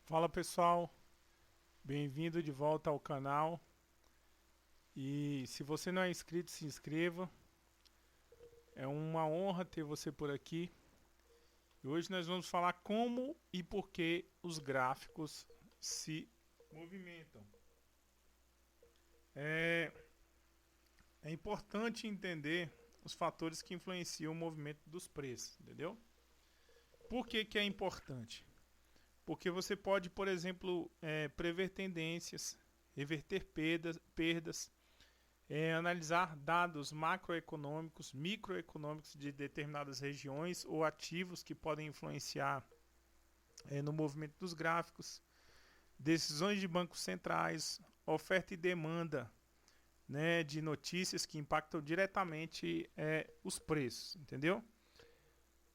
Fala pessoal, bem-vindo de volta ao canal. E se você não é inscrito, se inscreva. É uma honra ter você por aqui. E hoje nós vamos falar como e por que os gráficos se movimentam. É, é importante entender os fatores que influenciam o movimento dos preços, entendeu? Por que que é importante? Porque você pode, por exemplo, prever tendências, reverter perdas, analisar dados macroeconômicos, microeconômicos de determinadas regiões ou ativos que podem influenciar no movimento dos gráficos, decisões de bancos centrais, oferta e demanda, né, de notícias que impactam diretamente os preços, entendeu?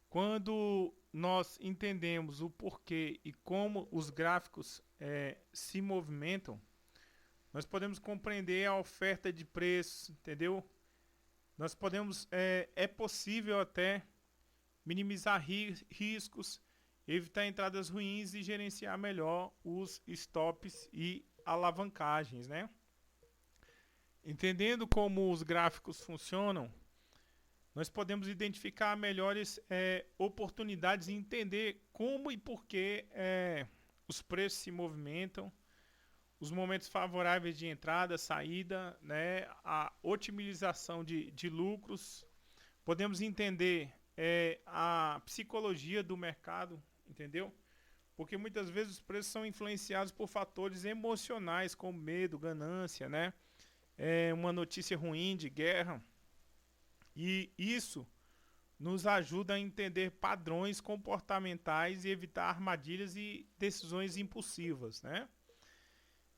Quando nós entendemos o porquê e como os gráficos se movimentam, nós podemos compreender a oferta de preços, entendeu? Nós podemos, é possível até minimizar riscos, evitar entradas ruins e gerenciar melhor os stops e alavancagens, né? Entendendo como os gráficos funcionam, nós podemos identificar melhores oportunidades e entender como e por que os preços se movimentam, os momentos favoráveis de entrada, saída, né, a otimização de lucros. Podemos entender a psicologia do mercado, entendeu? Porque muitas vezes os preços são influenciados por fatores emocionais, como medo, ganância, né? Uma notícia ruim de guerra. E isso nos ajuda a entender padrões comportamentais e evitar armadilhas e decisões impulsivas, né?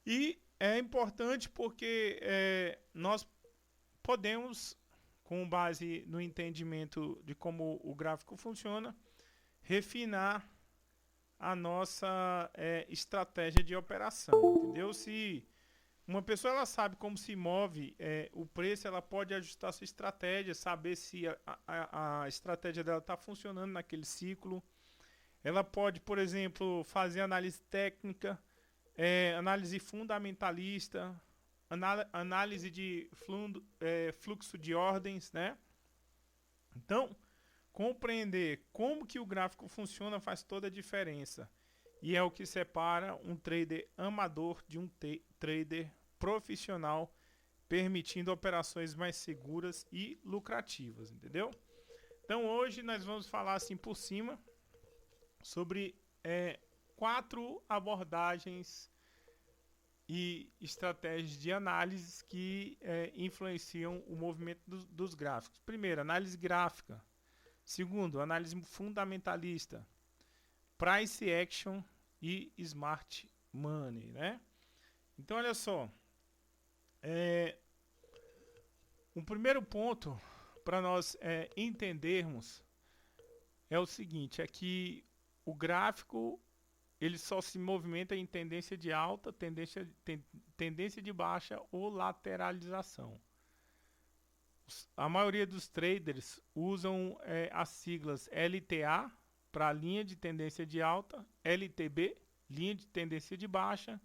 E é importante porque nós podemos, com base no entendimento de como o gráfico funciona, refinar a nossa estratégia de operação, entendeu? Se uma pessoa ela sabe como se move o preço, ela pode ajustar sua estratégia, saber se a estratégia dela está funcionando naquele ciclo. Ela pode, por exemplo, fazer análise técnica, análise fundamentalista, análise de fluxo de ordens, né? Então, compreender como que o gráfico funciona faz toda a diferença. E é o que separa um trader amador de um trader profissional, permitindo operações mais seguras e lucrativas, entendeu? Então hoje nós vamos falar assim por cima sobre 4 abordagens e estratégias de análise que influenciam o movimento dos gráficos. Primeiro, análise gráfica. Segundo, análise fundamentalista, price action e smart money, né? Então, olha só, um primeiro ponto para nós entendermos é o seguinte, é que o gráfico ele só se movimenta em tendência de alta, tendência de baixa ou lateralização. A maioria dos traders usam as siglas LTA para linha de tendência de alta, LTB, linha de tendência de baixa,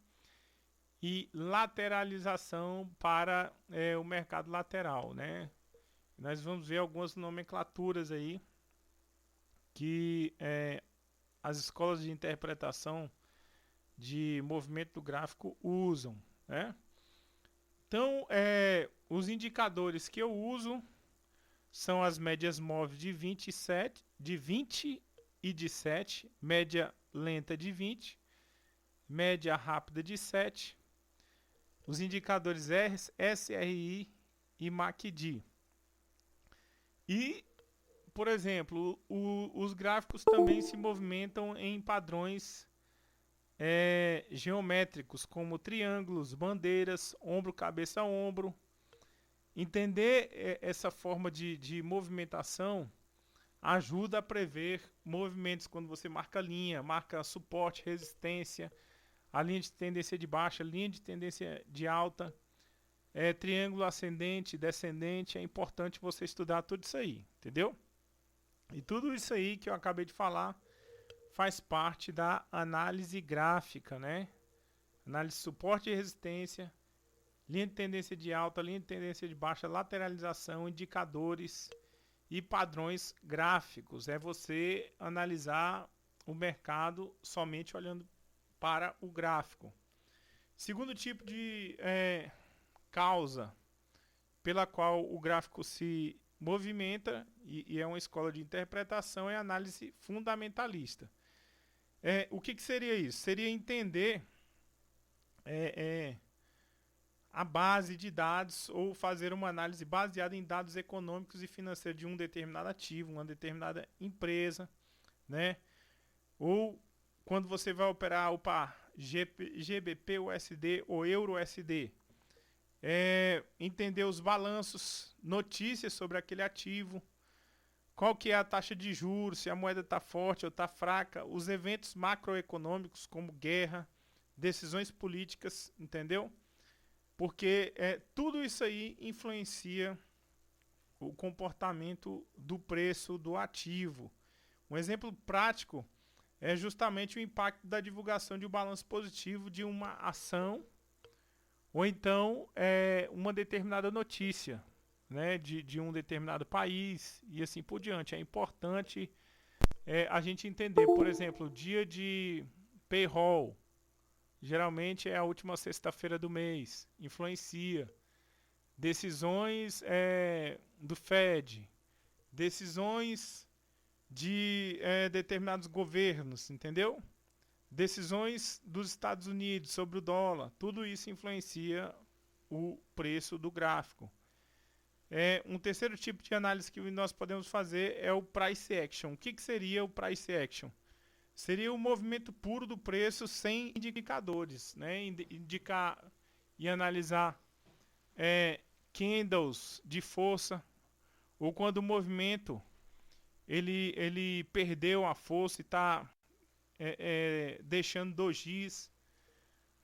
e lateralização para o mercado lateral, né? Nós vamos ver algumas nomenclaturas aí que as escolas de interpretação de movimento do gráfico usam, né? Então, os indicadores que eu uso são as médias móveis de 20 e de 7, média lenta de 20, média rápida de 7, os indicadores SRI e MACD. E, por exemplo, os gráficos também se movimentam em padrões geométricos, como triângulos, bandeiras, ombro, cabeça, ombro. Entender essa forma de movimentação ajuda a prever movimentos quando você marca linha, marca suporte, resistência, a linha de tendência de baixa, linha de tendência de alta, triângulo ascendente, descendente. É importante você estudar tudo isso aí, entendeu? E tudo isso aí que eu acabei de falar faz parte da análise gráfica, né? Análise de suporte e resistência, linha de tendência de alta, linha de tendência de baixa, lateralização, indicadores e padrões gráficos. É você analisar o mercado somente olhando para o gráfico. Segundo tipo de causa pela qual o gráfico se movimenta, e é uma escola de interpretação, é a análise fundamentalista. O que seria isso? Seria entender a base de dados ou fazer uma análise baseada em dados econômicos e financeiros de um determinado ativo, uma determinada empresa, né? Ou quando você vai operar o par GBP USD ou Euro USD, entender os balanços, notícias sobre aquele ativo, qual que é a taxa de juros, se a moeda está forte ou está fraca, os eventos macroeconômicos como guerra, decisões políticas, entendeu? Porque tudo isso aí influencia o comportamento do preço do ativo. Um exemplo prático é justamente o impacto da divulgação de um balanço positivo de uma ação ou então uma determinada notícia, né, de um determinado país e assim por diante. É importante a gente entender, por exemplo, o dia de payroll, geralmente é a última sexta-feira do mês, influencia. Decisões do Fed, decisões de determinados governos, entendeu? Decisões dos Estados Unidos sobre o dólar, tudo isso influencia o preço do gráfico. Um terceiro tipo de análise que nós podemos fazer é o price action. O que seria o price action? Seria o movimento puro do preço sem indicadores, né? Indicar e analisar candles de força, ou quando o movimento ele perdeu a força e está deixando dojis,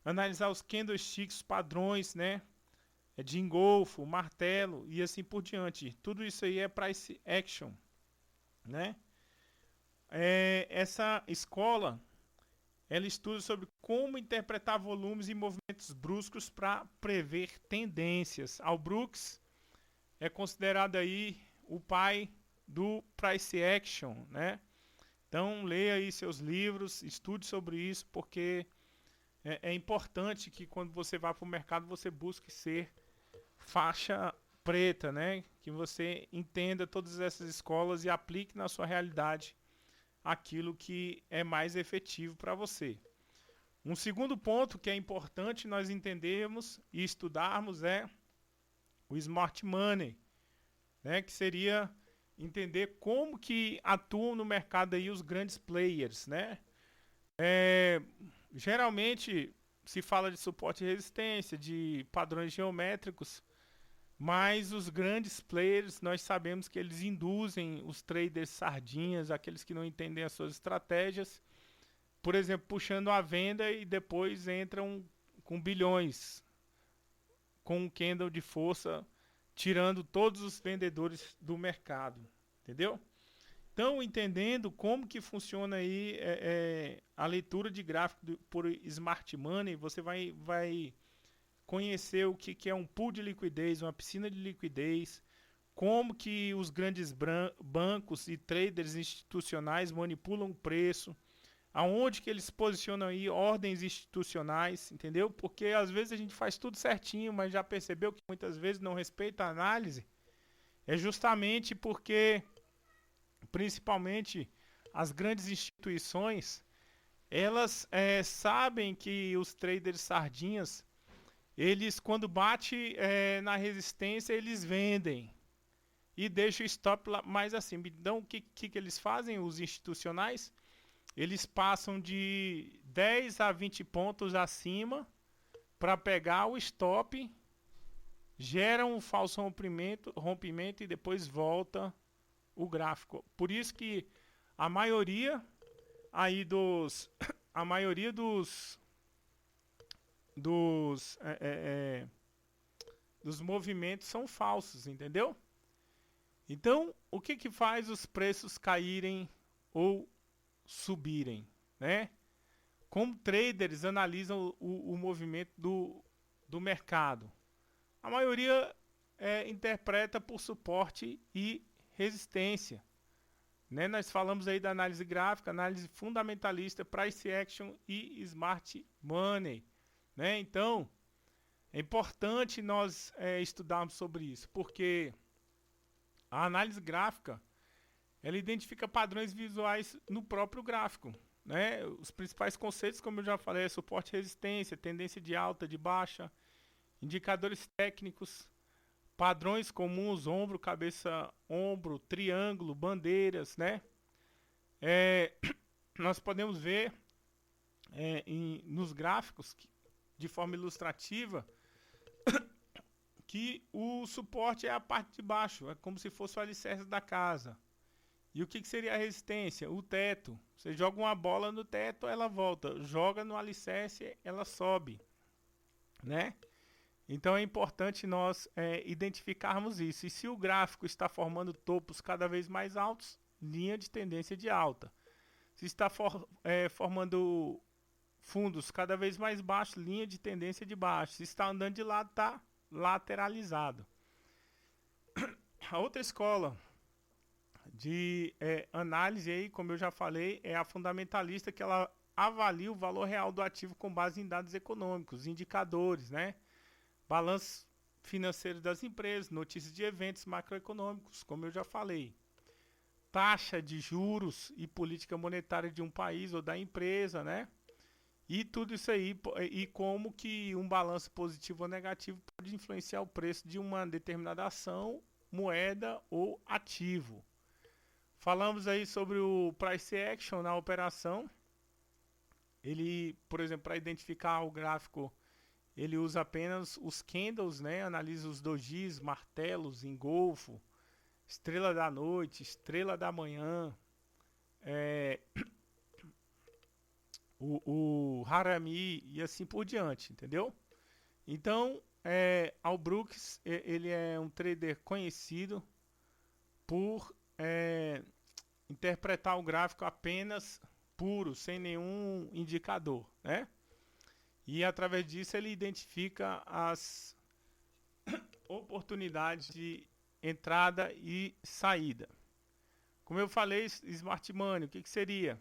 analisar os candlesticks padrões, né? De engolfo, martelo e assim por diante. Tudo isso aí é price action, né? Essa escola ela estuda sobre como interpretar volumes e movimentos bruscos para prever tendências. Al Brooks é considerado aí o pai do price action, né? Então leia aí seus livros, estude sobre isso, porque é importante que quando você vá para o mercado você busque ser faixa preta, né? Que você entenda todas essas escolas e aplique na sua realidade aquilo que é mais efetivo para você. Um segundo ponto que é importante nós entendermos e estudarmos é o smart money, né? Que seria entender como que atuam no mercado aí os grandes players, né? Geralmente se fala de suporte e resistência, de padrões geométricos, mas os grandes players, nós sabemos que eles induzem os traders sardinhas, aqueles que não entendem as suas estratégias, por exemplo, puxando a venda e depois entram com bilhões, com um candle de força, tirando todos os vendedores do mercado, entendeu? Então, entendendo como que funciona aí a leitura de gráfico por Smart Money, você vai conhecer o que é um pool de liquidez, uma piscina de liquidez, como que os grandes bancos e traders institucionais manipulam o preço, aonde que eles posicionam aí ordens institucionais, entendeu? Porque às vezes a gente faz tudo certinho, mas já percebeu que muitas vezes não respeita a análise? É justamente porque, principalmente, as grandes instituições, elas sabem que os traders sardinhas, eles quando bate na resistência, eles vendem e deixam o stop lá mais acima. Então, o que eles fazem, os institucionais? Eles passam de 10 a 20 pontos acima para pegar o stop, geram um falso rompimento e depois volta o gráfico. Por isso que a maioria aí dos movimentos são falsos, entendeu? Então, o que faz os preços caírem ou subirem, né? Como traders analisam o movimento do mercado? A maioria interpreta por suporte e resistência, né? Nós falamos aí da análise gráfica, análise fundamentalista, price action e smart money, né? Então, é importante nós estudarmos sobre isso, porque a análise gráfica, ela identifica padrões visuais no próprio gráfico, né? Os principais conceitos, como eu já falei, é suporte e resistência, tendência de alta, de baixa, indicadores técnicos, padrões comuns, ombro, cabeça, ombro, triângulo, bandeiras, né? Nós podemos ver nos gráficos, de forma ilustrativa, que o suporte é a parte de baixo, é como se fosse o alicerce da casa. E o que seria a resistência? O teto. Você joga uma bola no teto, ela volta. Joga no alicerce, ela sobe, né? Então é importante nós identificarmos isso. E se o gráfico está formando topos cada vez mais altos, linha de tendência de alta. Se está formando fundos cada vez mais baixos, linha de tendência de baixo. Se está andando de lado, está lateralizado. A outra escola de análise aí, como eu já falei, é a fundamentalista, que ela avalia o valor real do ativo com base em dados econômicos, indicadores, né? Balanço financeiro das empresas, notícias de eventos macroeconômicos, como eu já falei. Taxa de juros e política monetária de um país ou da empresa, né? E tudo isso aí, e como que um balanço positivo ou negativo pode influenciar o preço de uma determinada ação, moeda ou ativo. Falamos aí sobre o price action na operação. Ele, por exemplo, para identificar o gráfico, ele usa apenas os candles, né? Analisa os dojis, martelos, engolfo, estrela da noite, estrela da manhã, o Harami e assim por diante, entendeu? Então, Al Brooks, ele é um trader conhecido por interpretar o gráfico apenas puro, sem nenhum indicador, né? E através disso ele identifica as oportunidades de entrada e saída. Como eu falei, Smart Money, o que seria?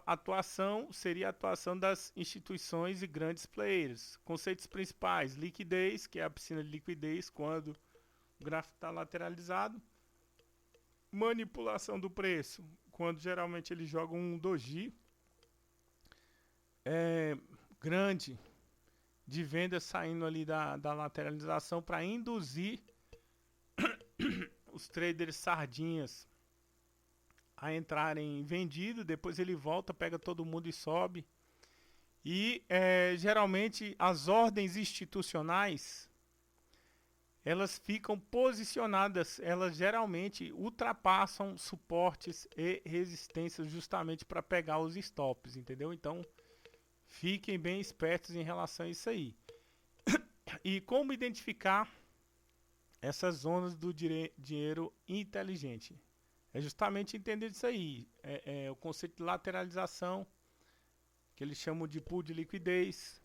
Atuação seria a atuação das instituições e grandes players. Conceitos principais: liquidez, que é a piscina de liquidez quando o gráfico está lateralizado. Manipulação do preço, quando geralmente eles jogam um doji grande de venda saindo ali da lateralização para induzir os traders sardinhas a entrarem vendido, depois ele volta, pega todo mundo e sobe. E geralmente as ordens institucionais, elas ficam posicionadas, elas geralmente ultrapassam suportes e resistências justamente para pegar os stops, entendeu? Então fiquem bem espertos em relação a isso aí. E como identificar essas zonas do dinheiro inteligente? É justamente entender isso aí. O conceito de lateralização, que eles chamam de pool de liquidez.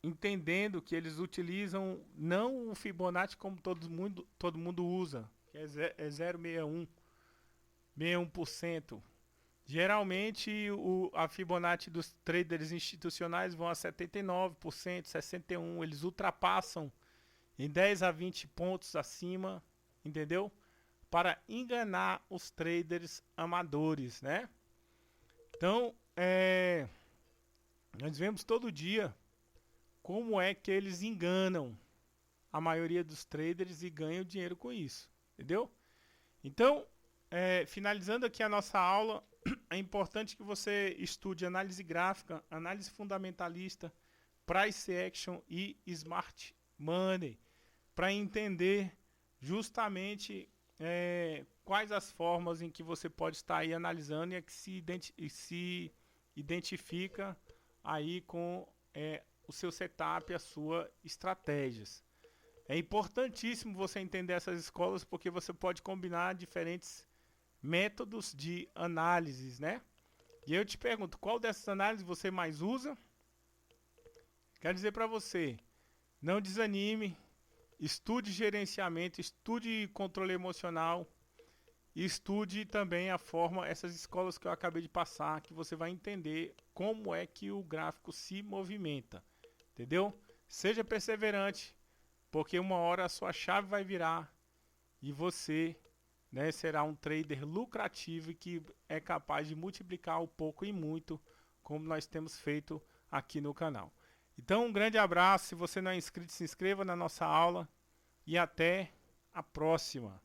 Entendendo que eles utilizam não o Fibonacci como todo mundo usa, que é 0,61, 61%. Geralmente a Fibonacci dos traders institucionais vão a 79%, 61%. Eles ultrapassam em 10 a 20 pontos acima, entendeu? Para enganar os traders amadores, né? Então, nós vemos todo dia como é que eles enganam a maioria dos traders e ganham dinheiro com isso, entendeu? Então, finalizando aqui a nossa aula, é importante que você estude análise gráfica, análise fundamentalista, price action e smart money, para entender justamente quais as formas em que você pode estar aí analisando e que se identifica aí com o seu setup e a sua estratégias. É importantíssimo você entender essas escolas, porque você pode combinar diferentes métodos de análises, né? E eu te pergunto, qual dessas análises você mais usa? Quero dizer para você, não desanime, estude gerenciamento, estude controle emocional, e estude também a forma, essas escolas que eu acabei de passar, que você vai entender como é que o gráfico se movimenta, entendeu? Seja perseverante, porque uma hora a sua chave vai virar e você, né, será um trader lucrativo e que é capaz de multiplicar o pouco e muito, como nós temos feito aqui no canal. Então, um grande abraço. Se você não é inscrito, se inscreva na nossa aula e até a próxima.